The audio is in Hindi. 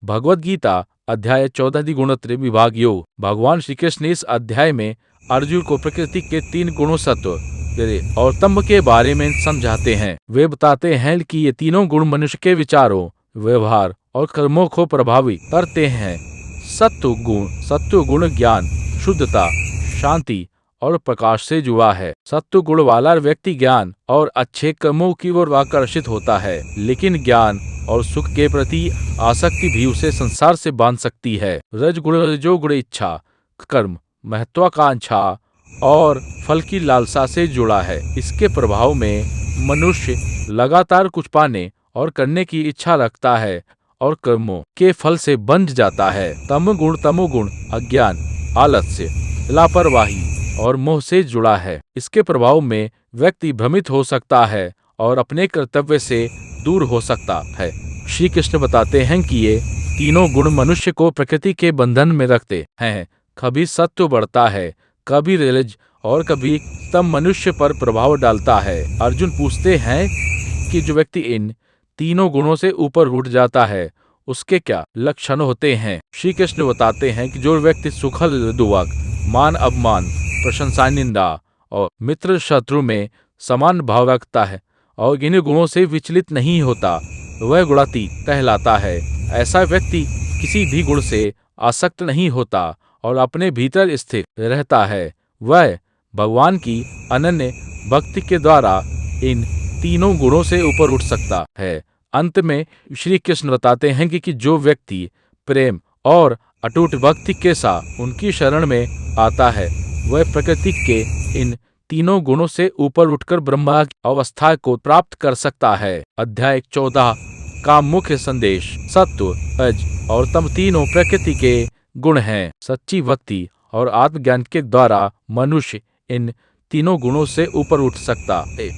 भगवद गीता अध्याय 14 गुणत्रय विभाग योग। भगवान श्री कृष्ण ने इस अध्याय में अर्जुन को प्रकृति के 3 गुणों सत्व और तम के बारे में समझाते हैं। वे बताते हैं कि ये तीनों गुण मनुष्य के विचारों, व्यवहार और कर्मों को प्रभावित करते हैं। सत्व गुण ज्ञान, शुद्धता, शांति और प्रकाश से जुड़ा है। सत्व गुण वाला व्यक्ति ज्ञान और अच्छे कर्मों की ओर आकर्षित होता है, लेकिन ज्ञान और सुख के प्रति आसक्ति भी उसे संसार से बांध सकती है। रजोगुण इच्छा, कर्म, महत्वाकांक्षा और फल की लालसा से जुड़ा है। इसके प्रभाव में मनुष्य लगातार कुछ पाने और करने की इच्छा रखता है और कर्मों के फल से बंध जाता है। तमोगुण अज्ञान, आलस्य, लापरवाही और मोह से जुड़ा है। इसके प्रभाव में व्यक्ति भ्रमित हो सकता है और अपने कर्तव्य से दूर हो सकता है। श्री कृष्ण बताते हैं कि ये तीनों गुण मनुष्य को प्रकृति के बंधन में रखते हैं। कभी सत्व बढ़ता है, कभी रज और कभी तम मनुष्य पर प्रभाव डालता है। अर्जुन पूछते हैं कि जो व्यक्ति इन तीनों गुणों से ऊपर उठ जाता है उसके क्या लक्षण होते हैं। श्री कृष्ण बताते हैं कि जो व्यक्ति सुखल दुआक, मान अपमान, प्रशंसा निंदा और मित्र शत्रु में समान भाव रखता है और इन गुणों से विचलित नहीं होता, वह गुणातीत कहलाता है। ऐसा व्यक्ति किसी भी गुण से आसक्त नहीं होता और अपने भीतर स्थिर रहता है। वह भगवान की अनन्य भक्ति के द्वारा इन तीनों गुणों से ऊपर उठ सकता है। अंत में श्री कृष्ण बताते हैं कि जो व्यक्ति प्रेम और अटूट भक्ति के साथ उनकी शरण में आता है, वह प्रकृति के इन तीनों गुणों से ऊपर उठकर ब्रह्मा की अवस्था को प्राप्त कर सकता है। अध्याय 14 का मुख्य संदेश। सत्व, रज और तम तीनों प्रकृति के गुण हैं। सच्ची भक्ति और आत्मज्ञान के द्वारा मनुष्य इन तीनों गुणों से ऊपर उठ सकता है।